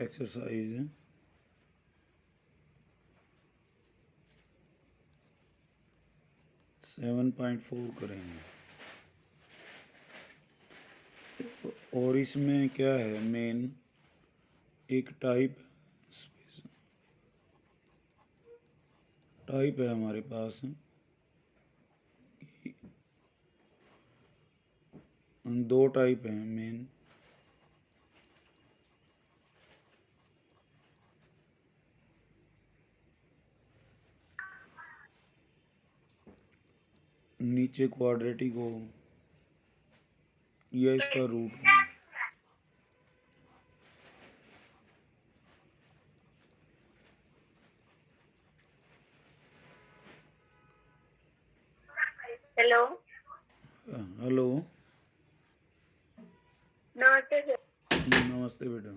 Exercise 7.4 करेंगे। और इसमें क्या है, मेन एक टाइप है हमारे पास, दो टाइप हैं मेन। नीचे क्वाड्रेटिक हो या इसका रूट हो। हेलो हेलो, नमस्ते सर। नमस्ते बेटा।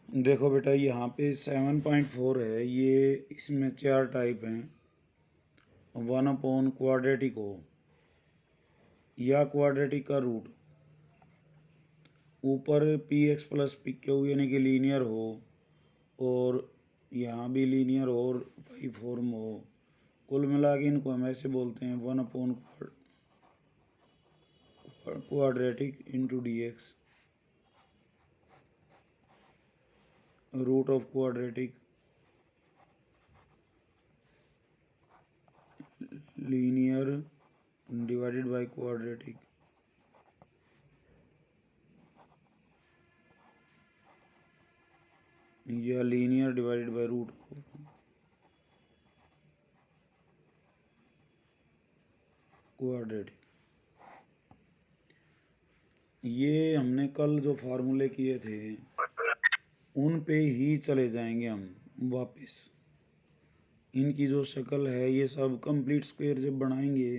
देखो बेटा, यहाँ पे 7.4 है, ये इसमें चार टाइप हैं। 1 अपॉन क्वाड्रेटिक हो या क्वाड्रेटिक का रूट, ऊपर P x plus P Q यानी कि लीनियर हो, और यहाँ भी लीनियर हो और पाई फॉर्म हो। कुल मिला के इनको हम ऐसे बोलते हैं 1 upon quadratic into D X, root of quadratic linear divided by quadratic, या linear divided by root of quadratic. ये हमने कल जो फार्मूले किए थे उन पे ही चले जाएंगे हम वापस। इनकी जो शक्ल है, ये सब कंप्लीट स्क्वायर जब बनाएंगे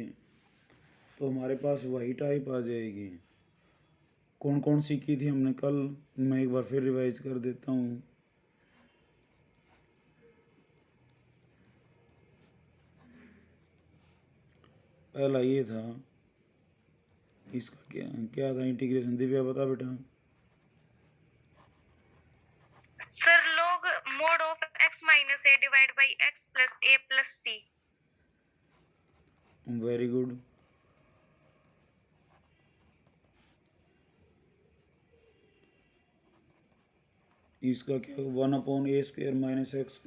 तो हमारे पास वही टाइप आ जाएगी। कौन कौन सी की थी हमने कल, मैं एक बार फिर रिवाइज कर देता हूँ। पहला ये था, इसका क्या क्या था इंटीग्रेशन, दिव्या बता बेटा। Sir log mod of x minus a divided by x plus a plus c। Very good. इसका क्या, 1 upon a² minus x²।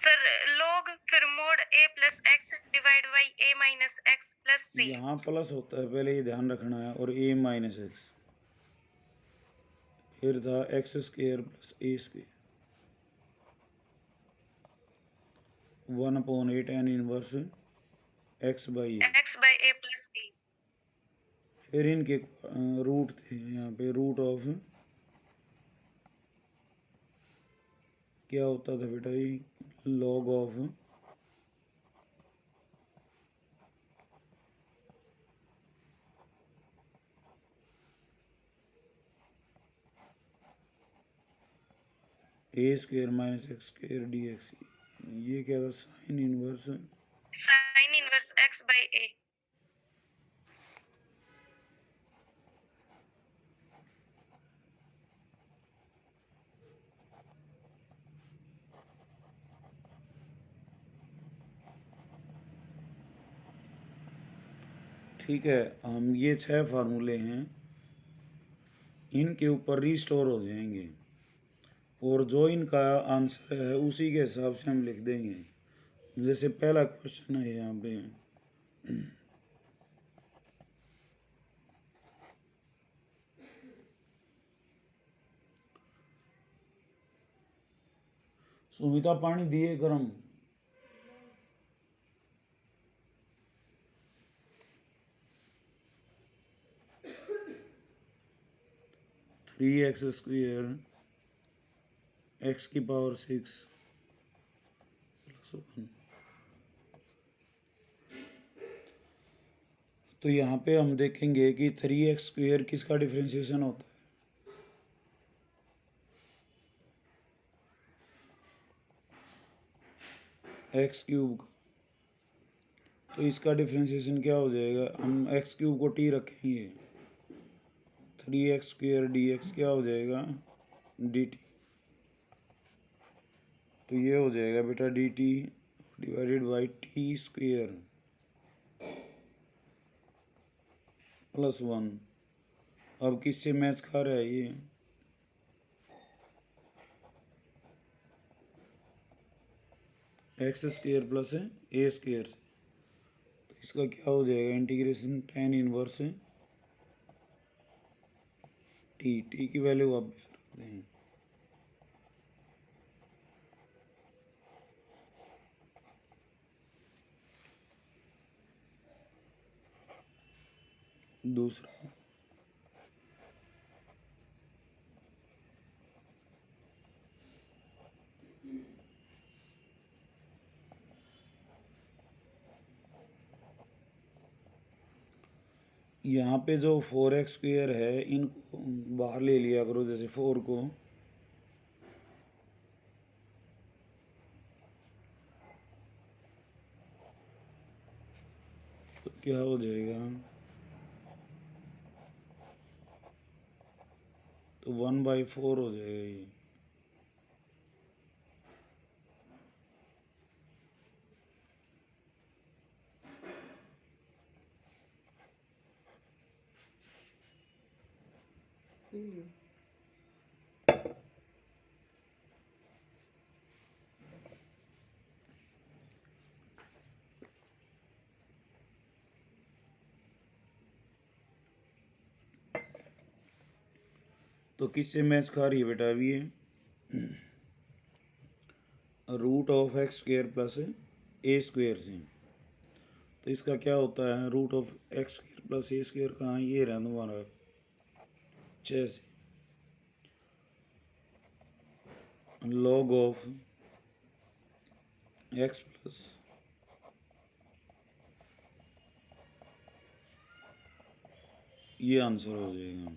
Sir log फिर mod a plus x divided by a minus x plus c। यहाँ plus होता है, पहले ये ध्यान रखना है, और a माइनस एक्स, फिर था x² plus a², 1 upon 8 inverse x by a। x by a plus c। फिर इनके रूट थे यहाँ पे, रूट ऑफ क्या होता था बेटा, ये log of a² minus x² D x. ये क्या था, sine inverse sin inverse x by a। ठीक है। हम ये 6 फार्मूले हैं, इनके ऊपर रिस्टोर हो जाएंगे, और जो इनका आंसर है उसी के हिसाब से हम लिख देंगे। जैसे पहला क्वेश्चन है यहाँ पे, सुमिता पानी दिए गरम। 3x² x की पावर 6 +1 तो यहाँ पे हम देखेंगे कि 3x² किसका डिफ्रेंशिएशन होता है, x³ का। तो इसका डिफ्रेंशिएशन क्या हो जाएगा, हम x³ को t रखेंगे, 3x² dx क्या हो जाएगा dt। तो ये हो जाएगा बेटा dt divided by t² plus 1। अब किससे मैच खा रहा है ये, x² प्लस a² से। तो इसका क्या हो जाएगा इंटीग्रेशन tan इनवर्स t की वैल्यू वापस रखते हैं, दूसरा यहाँ पे जो 4x² है इनको बाहर ले लिया करो, जैसे 4 को, तो क्या हो जाएगा, तो 1/4 हो जाएगा ये। तो किससे मैच खा रही है बेटा अभी ये, √(x² प्लस a² से। तो इसका क्या होता है, √(x² प्लस a², कहाँ ये रहा तुम्हारा 6 से, log ऑफ x प्लस ये आंसर हो जाएगा।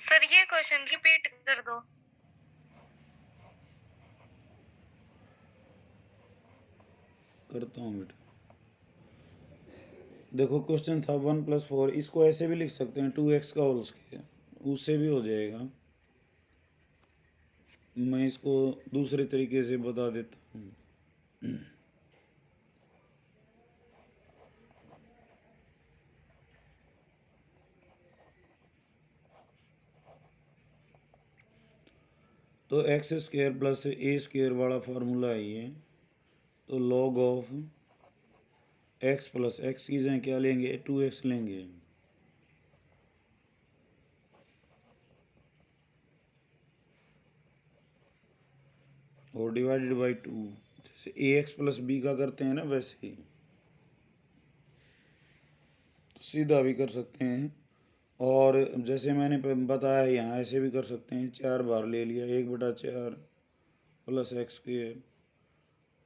सर ये क्वेश्चन रिपीट कर दो। करता हूँ बेटा, देखो क्वेश्चन था 1+4, इसको ऐसे भी लिख सकते हैं 2x का होल स्क्वायर, उससे भी हो जाएगा। मैं इसको दूसरे तरीके से बता देता हूँ। तो x² प्लस a² वाला फार्मूला है ये। तो log of x plus x की जगह क्या लेंगे, 2x लेंगे, और डिवाइडेड बाई 2, जैसे ax प्लस b का करते हैं ना वैसे ही। तो सीधा भी कर सकते हैं, और जैसे मैंने बताया यहाँ ऐसे भी कर सकते हैं, 4 बार ले लिया 1/4 प्लस x²,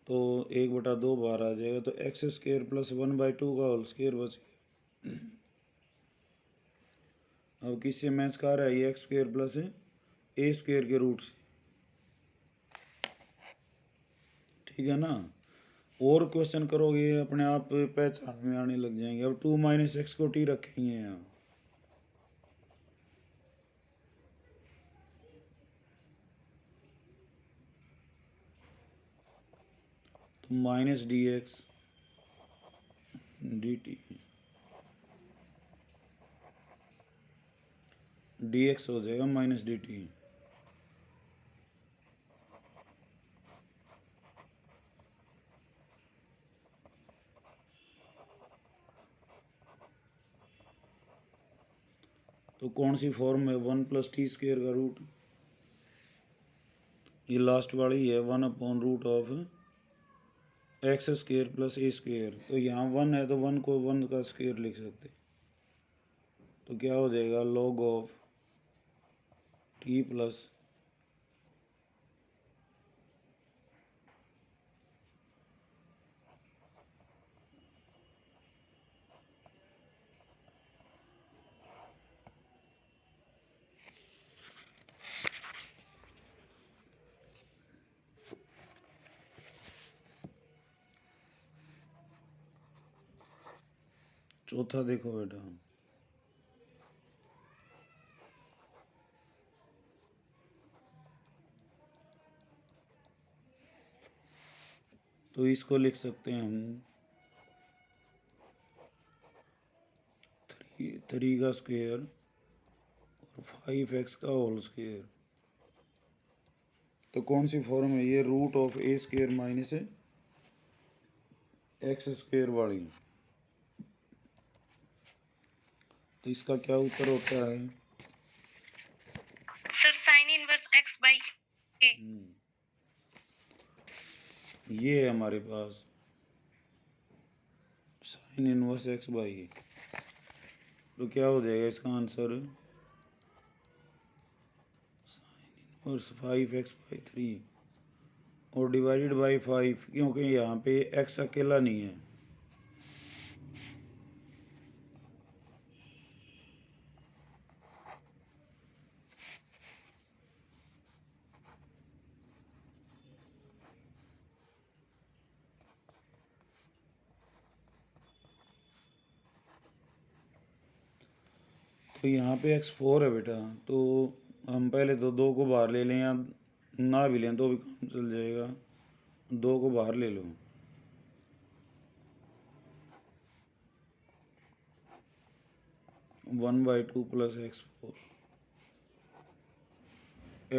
तो 1/2 बार आ जाएगा, तो x² प्लस 1/2 का होल स्क्वायर बच गया। अब किससे मैच खा रहा है ये, x² प्लस a² के रूट से, ठीक है ना। और क्वेश्चन करोगे अपने आप पहचान में आने लग जाएंगे। अब 2 - x को t रखेंगे यहाँ, तो -dx dt, dx हो जाएगा -dt। तो कौन सी फॉर्म है, 1 + t² का रूट, ये लास्ट वाली है, 1/√ऑफ x² प्लस a²। तो यहाँ 1 है तो 1 को 1 का स्क्वायर लिख सकते हैं। तो क्या हो जाएगा, log ऑफ t प्लस चौथा देखो बेटा, तो इसको लिख सकते हैं हम 3 का स्क्वायर और 5x का होल स्क्वायर। तो कौन सी फॉर्म है ये? Root of A square minus X square वाली। तो इसका क्या उत्तर होता है? Sir sine inverse x by A. ये है हमारे पास sine inverse X by A. तो क्या हो जाएगा इसका आंसर? साइन इनवर्स 5x/3 और डिवाइडेड बाई 5, क्योंकि यहाँ पे x अकेला नहीं है। तो यहाँ पे x4 है बेटा, तो हम पहले तो 2 को बाहर ले लें, या ना भी लें तो भी काम चल जाएगा। 2 को बाहर ले लो। 1/2 प्लस x4,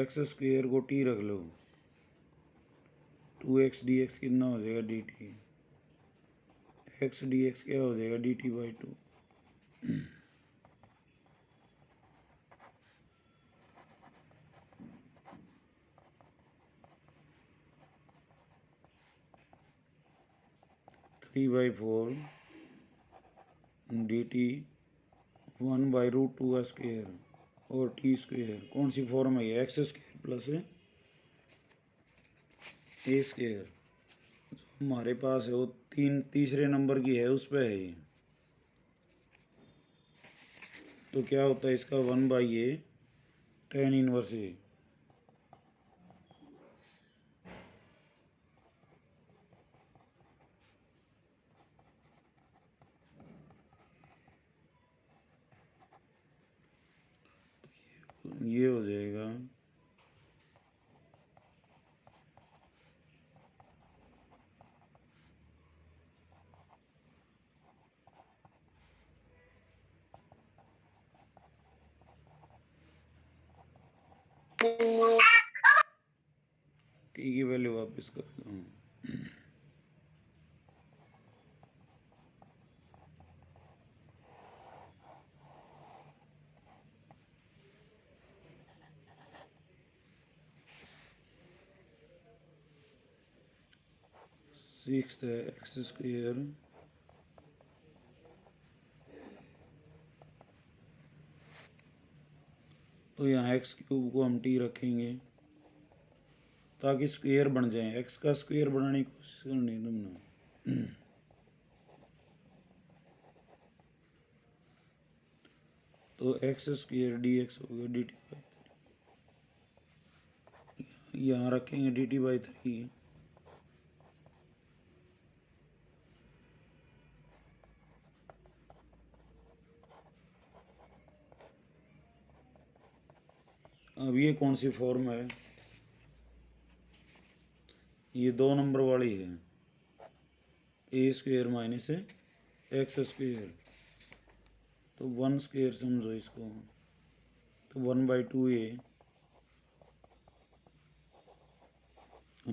एक्स स्क्वेयर को t रख लो, 2x dx कितना हो जाएगा dt, x dx क्या हो जाएगा dt/2। Three by four dt 1/√2 का स्क्वेयर और टी स्क्वेयर। कौन सी फॉर्म है ये? एक्स स्क्वेयर प्लस ए स्क्वेयर। हमारे पास है वो तीसरे नंबर की है, उस पे है ये। तो क्या होता है इसका? 1/a tan इनवर्स ए। ये हो जाएगा टी की वैल्यू वापस कर दो। 6 है एक्स स्क्वेयर तो यहाँ एक्स क्यूब को हम टी रखेंगे ताकि स्क्वेयर बन जाए। एक्स का स्क्वेयर बनाने की कोशिश करनी है तुमने। तो एक्स स्क्वेयर डी एक्स हो गया dt/3। यहाँ रखेंगे dt/3। अब ये कौन सी फॉर्म है? ये 2 नंबर वाली है, ए स्क्वेयर माइनस एक्स स्क्वेयर। तो 1 स्क्वेयर समझो इसको, तो 1/2a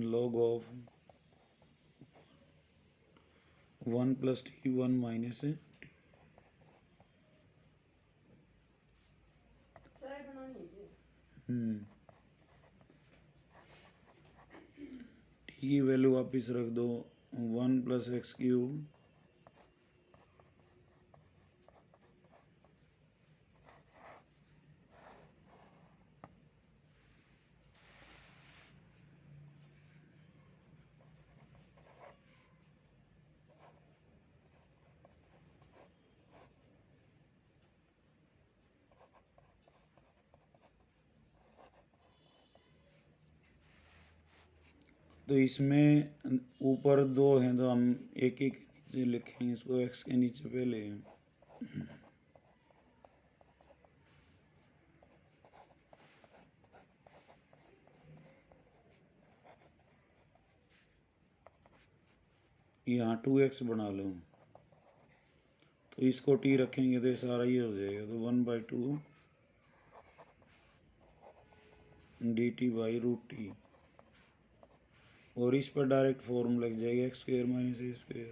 log of 1 + t 1 minus t। T की वैल्यू वापस रख दो, 1 + x³ तो इसमें ऊपर 2 हैं तो हम एक एक नीचे लिखेंगे इसको, एक्स के नीचे पहले। यहाँ 2x बना लो, तो इसको t रखेंगे तो ये सारा ये हो जाएगा, तो 1/2 dt बाई रूट टी, और इस पर डायरेक्ट फॉर्म लग जाएगा x² माइनस a²।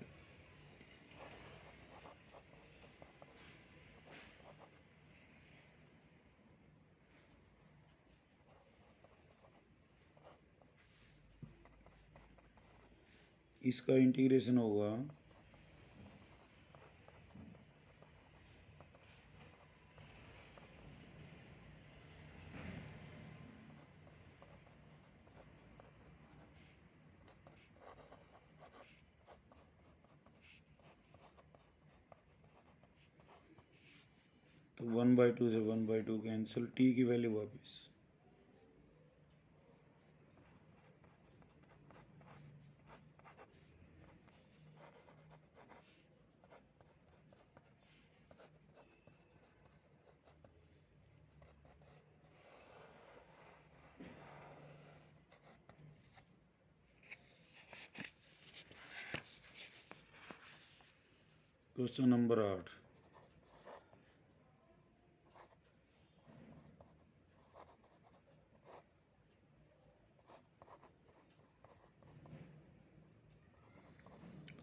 इसका इंटीग्रेशन होगा तो 1/2 से 1/2 कैंसिल, t की वैल्यू वापस। Question number 8।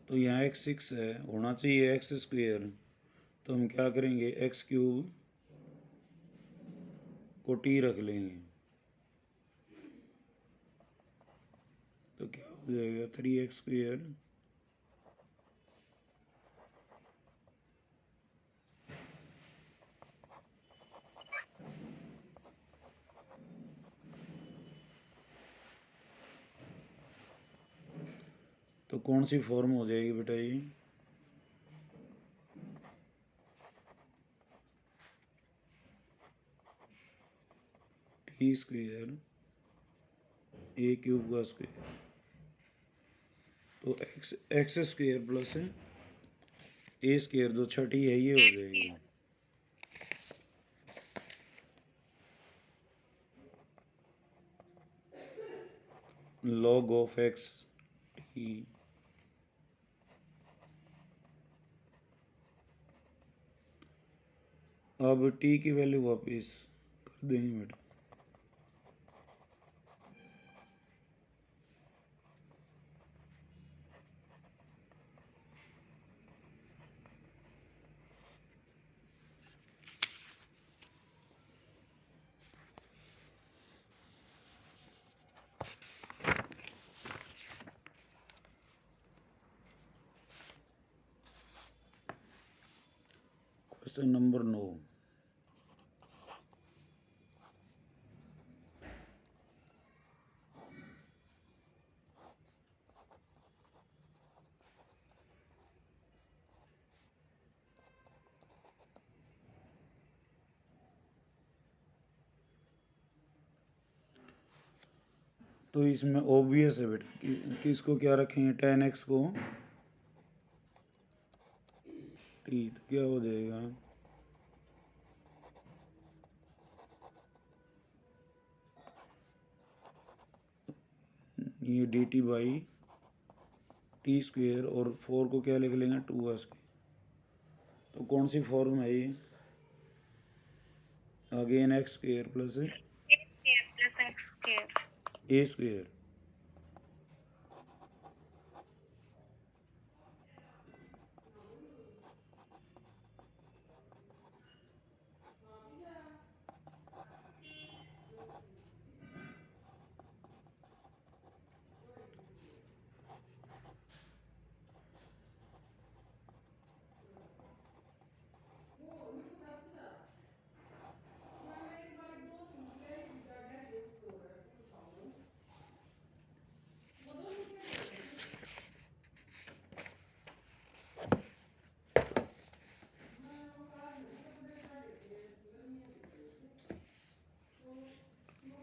तो यहाँ x6 है, होना चाहिए x², तो हम क्या करेंगे, x³ को t रख लेंगे, तो क्या हो जाएगा 3x²। तो कौन सी फॉर्म हो जाएगी बेटा ये, t² a³ का स्क्वायर, तो x² प्लस a² जो छठी है ये हो जाएगी, log ऑफ x t। अब t की वैल्यू वापस कर देंगे बेटा, क्वेश्चन नंबर 9। तो इसमें ऑब्वियस है बेटा कि इसको क्या रखेंगे, tan x को t, तो क्या हो जाएगा, ये dt बाई t², और 4 को क्या लिख लेंगे 2s²। तो कौन सी फॉर्म है ये, अगेन x² प्लस a²।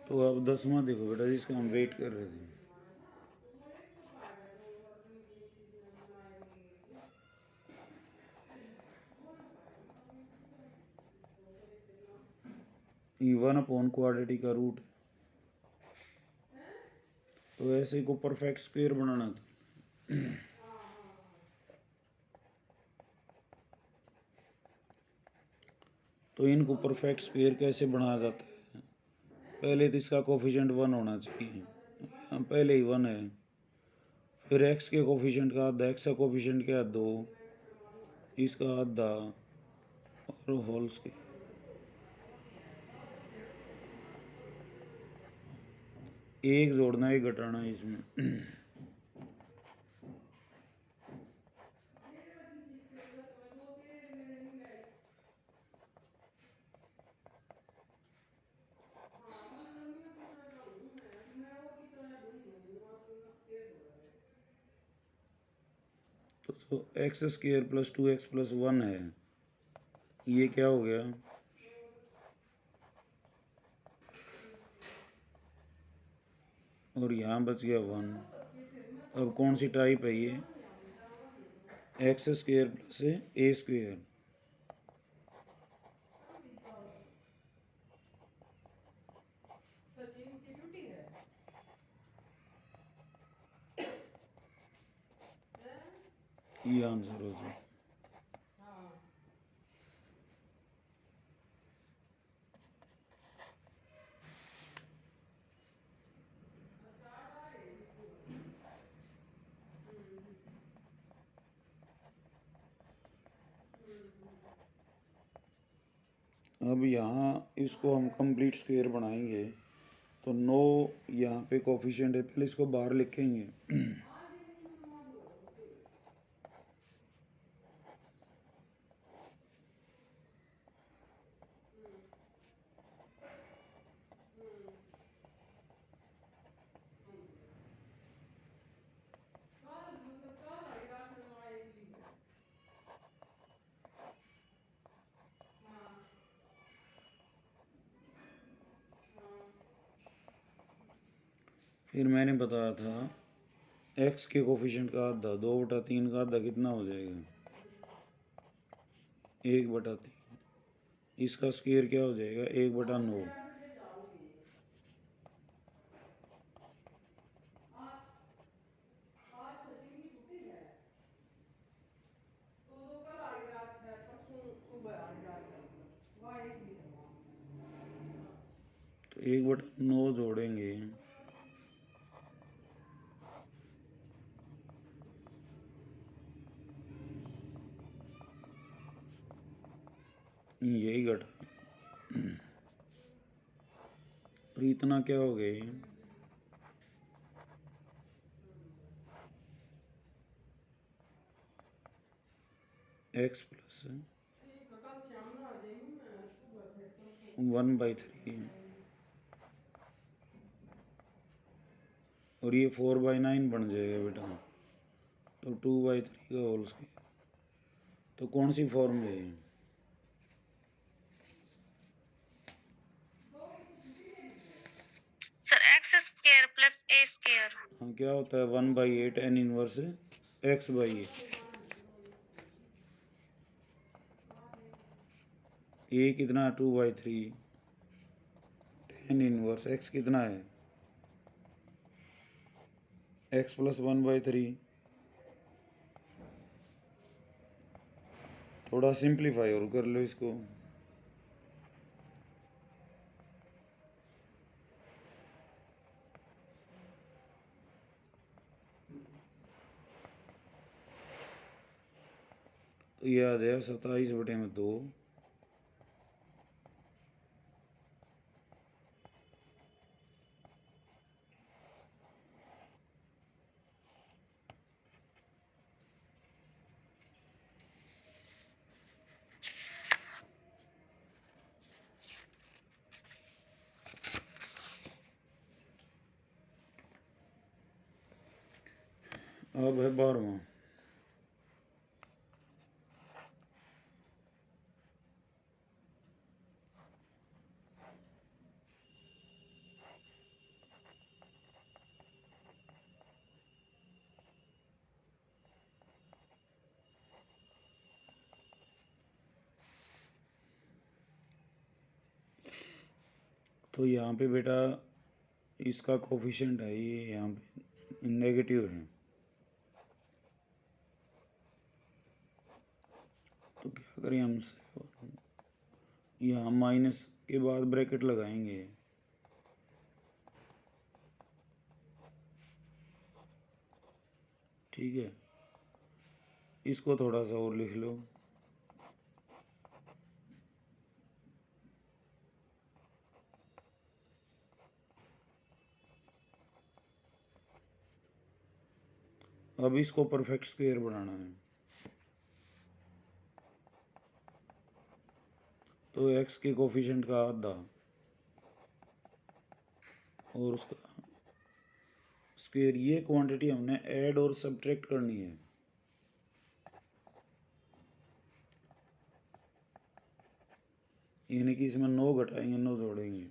तो अब 10वां देखो बेटा, जिसका हम वेट कर रहे थे। ये 1 क्वाड्रेटिक का रूट है। तो ऐसे को परफेक्ट स्क्वायर बनाना था। तो इनको परफेक्ट स्क्वायर कैसे बनाया जाता है? पहले तो इसका कोफिशिएंट 1 होना चाहिए, यहाँ पहले ही 1 है। फिर x के कोफिशिएंट का आधा, x का कोफिशिएंट क्या है 2, इसका आधा और होल स्क्वायर। एक जोड़ना एक घटाना है इसमें। तो जो x square plus 2x plus 1 है, ये क्या हो गया? और यहाँ बच गया 1। अब कौन सी टाइप है ये? X square plus a square. ये आंसर हो जाए। अब यहाँ इसको हम कंप्लीट स्क्वायर बनाएंगे। तो 9 यहाँ पे कोफिशिएंट है, पहले इसको बाहर लिखेंगे। फिर मैंने बताया था x के कोफिशिएंट का आधा, 2/3 का आधा कितना हो जाएगा? 1/3। इसका स्क्वायर क्या हो जाएगा? 1/9। तो 1/9 जोड़ेंगे, यही घटा। तो इतना क्या हो गया? x plus 1/3। और ये 4/9 बन जाएगा बेटा। तो 2/3 का होल स्क्वायर। तो कौन सी फॉर्म है? Sir x square plus a square. हाँ, क्या होता है? 1/8 n इनवर्स x/8। ए कितना? 2/3 tan इनवर्स x कितना है? x plus 1/3। थोड़ा सिंप्लीफाई और कर लो इसको। तो ये आ जाएगा 27/2। अब है 12वां। तो यहाँ पे बेटा इसका कोफिशिएंट है, ये यहाँ पे नेगेटिव है, तो क्या करें हम, यहाँ माइनस के बाद ब्रैकेट लगाएंगे, ठीक है। इसको थोड़ा सा और लिख लो, अब इसको परफेक्ट स्क्वायर बनाना है, तो x के कोफिशिएंट का आधा और उसका स्क्वायर, ये क्वांटिटी हमने ऐड और सब्ट्रैक्ट करनी है, यानी कि इसमें 9 घटाएंगे 9 जोड़ेंगे।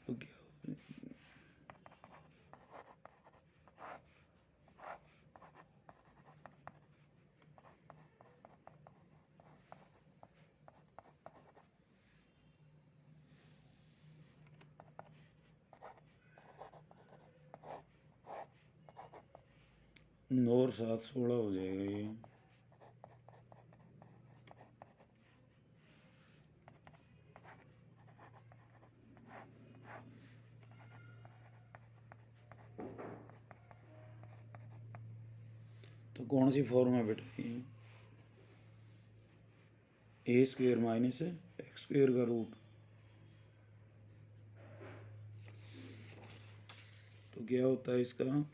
तो क्या 9 और 7 16 हो जाएगा ये, तो कौन सी फॉर्म है बेटा ये, ए स्क्वायर माइनस एक्स स्क्वायर का रूट, तो क्या होता है इसका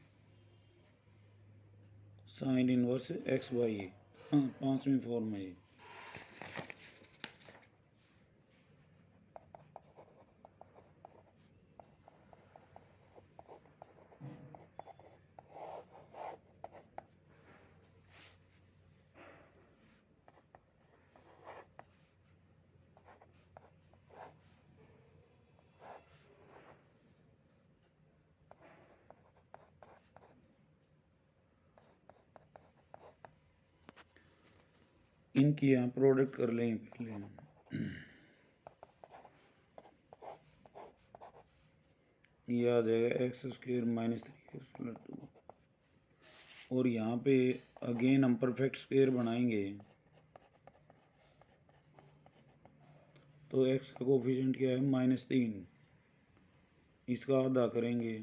साइन इनवर्स एक्स बाई ए, हाँ 5वीं फॉर्म है ये। इनकी यहाँ प्रोडक्ट कर लें पहले, ये आ जाएगा x square minus 3x plus 2, और यहाँ पे अगेन हम परफेक्ट स्क्वायर बनाएंगे, तो x का कोफिशिएंट क्या है -3, इसका आधा करेंगे,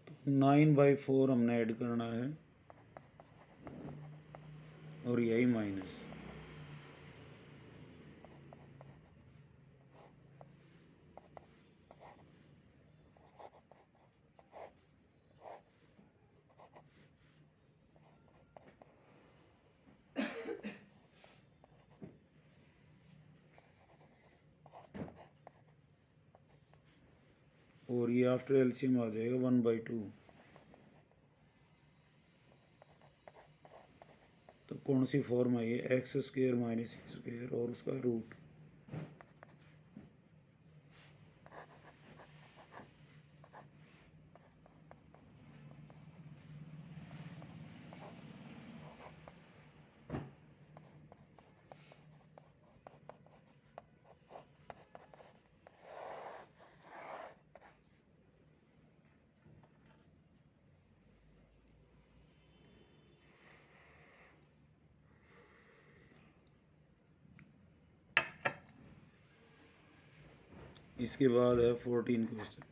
तो 9/4 हमने ऐड करना है, और यही माइनस, और ये आफ्टर एलसीएम आ जाएगा 1/2, तो कौन सी फॉर्म है ये, एक्स स्क्वायर माइनस ए स्क्वायर और उसका रूट, इसके बाद है 14 क्वेश्चन।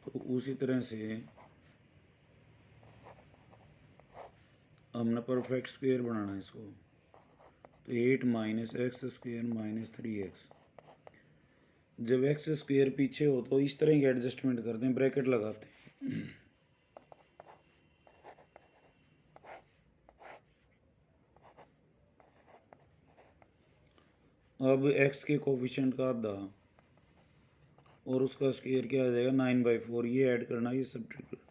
तो उसी तरह से हमने परफेक्ट स्क्वायर बनाना है इसको। तो 8 minus X square minus 3x। जब एक्स स्क्वायर पीछे हो तो इस तरह की एडजस्टमेंट करते हैं, ब्रैकेट लगाते हैं। अब x के कोफिशिएंट का आधा और उसका स्क्वायर क्या आ जाएगा 9/4। ये ऐड करना, ये सब्ट्रैक्ट करना।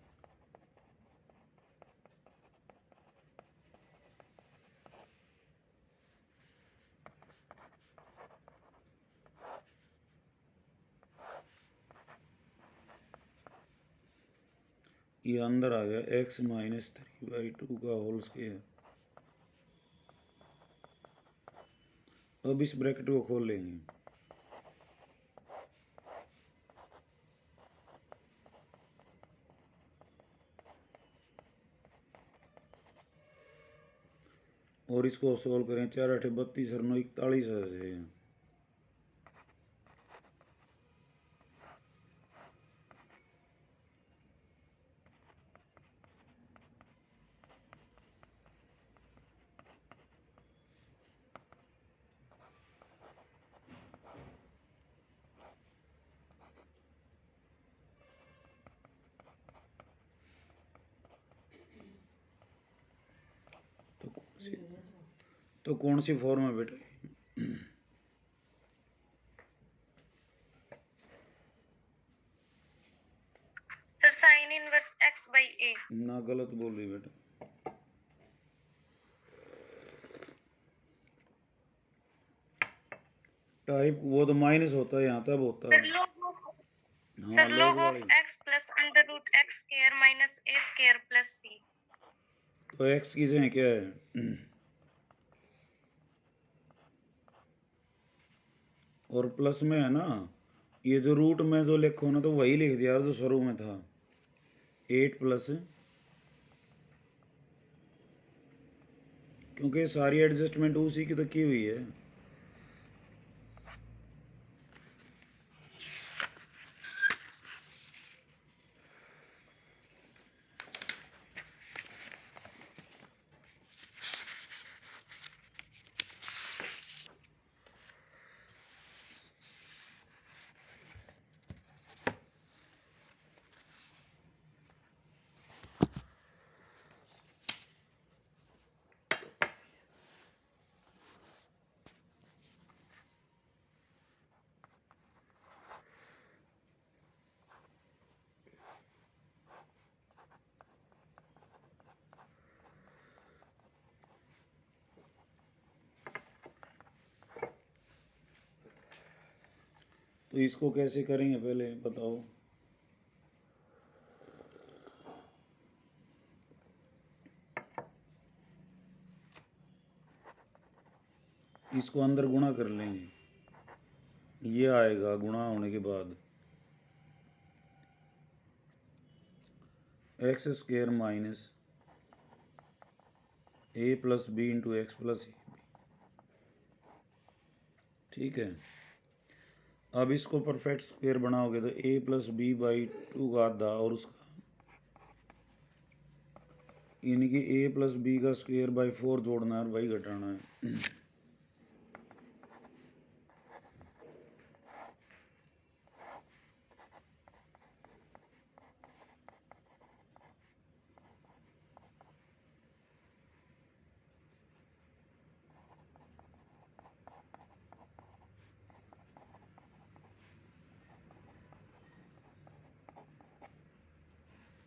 ये अंदर आ गया x माइनस 3/2 का होल स्क्वायर। अब इस ब्रैकेट को खोल लेंगे। और इसको सोल्व करें, 4 8 32 और 9 41 आ जाएगा। तो कौन सी फॉर्म है बेटा? Sir sine inverse x/a। ना, गलत बोल रही बेटा। टाइप वो तो माइनस होता है, यहाँ तब होता है। सर log of हाँ, सर लॉग log of वाली। x plus under root x square minus a square plus c। तो एक्स की जगह क्या है? और प्लस में है ना, ये जो रूट में जो लिखो ना, तो वही लिख दिया जो शुरू में था, 8 प्लस, क्योंकि सारी एडजस्टमेंट उसी की तो की हुई है। तो इसको कैसे करेंगे पहले बताओ। इसको अंदर गुणा कर लेंगे, ये आएगा गुणा होने के बाद x square minus a plus b into x plus a b. ठीक है। अब इसको परफेक्ट स्क्वायर बनाओगे तो a प्लस बी बाई 2 का आधा और उसका यानी कि a प्लस बी का स्क्वायर बाई 4 जोड़ना है और वही घटाना है।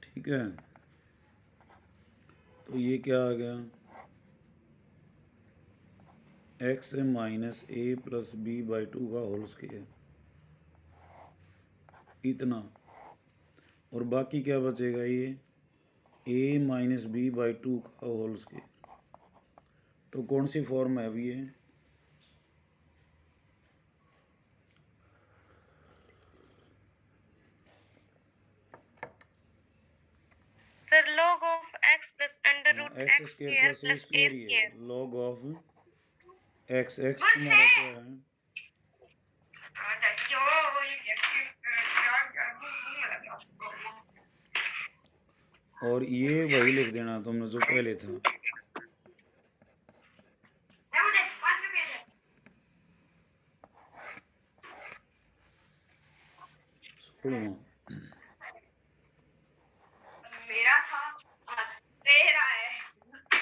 ठीक है। तो ये क्या आ गया, x minus a plus b by 2 का होल स्क्वायर, इतना। और बाकी क्या बचेगा, ये a माइनस बी बाई 2 का होल स्क्वायर। तो कौन सी फॉर्म है अभी ये? Sir log of x plus under root X x square square plus A plus a square ही है, square। Log of X. X तुम्हारा क्या है? और ये वही लिख देना तुमने जो पहले था। सोलवा। मेरा था, तेरा है,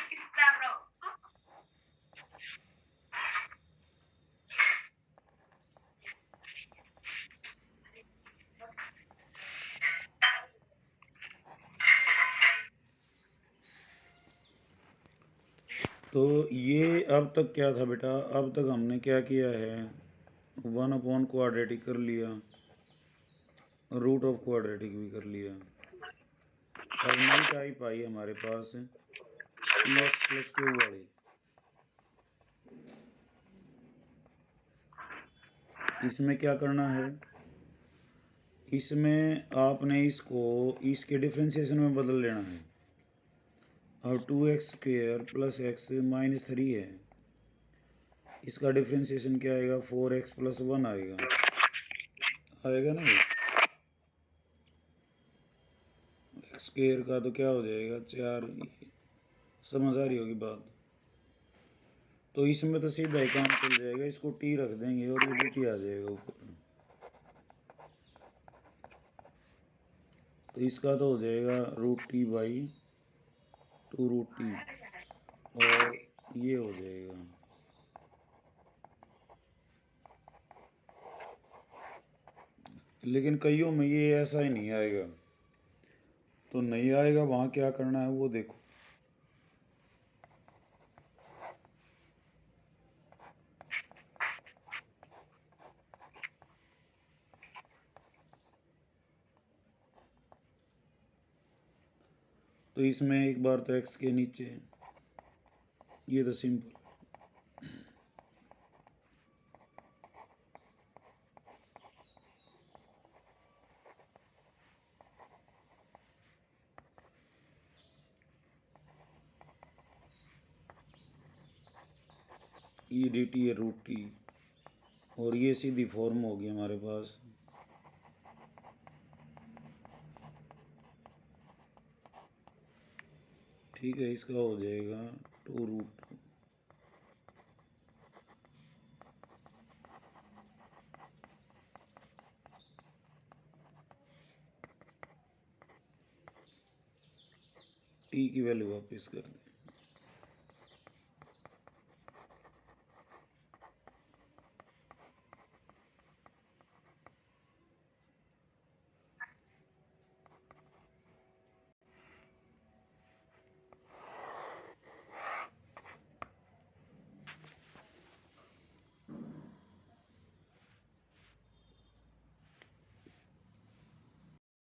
कितना ब्रो। तो ये अब तक क्या था बेटा, अब तक हमने क्या किया है, 1 अपॉन क्वाड्रेटिक कर लिया, रूट ऑफ क्वाड्रेटिक भी कर लिया। अब नई टाइप आई हमारे पास पी एक्स प्लस क्यू वाली। इसमें क्या करना है, इसमें आपने इसको इसके डिफ्रेंशिएशन में बदल लेना है। अब 2x² प्लस एक्स माइनस 3 है, इसका डिफ्रेंशिएशन क्या आएगा, 4x प्लस 1 आएगा, आएगा ना। ये x² का तो क्या हो जाएगा 4, समझ आ रही होगी बात। तो इसमें तो सीधा ही काम चल जाएगा, इसको t रख देंगे और ये dt आ जाएगा ऊपर। तो इसका तो हो जाएगा √t/2√t, और ये हो जाएगा। लेकिन कईयों में ये ऐसा ही नहीं आएगा, तो नहीं आएगा वहाँ क्या करना है वो देखो। तो इसमें एक बार तो x के नीचे, ये तो सिंपल, ये dt है √t, और ये सीधी फॉर्म होगी हमारे पास। ठीक है, इसका हो जाएगा 2√2। t की वैल्यू वापस कर दें।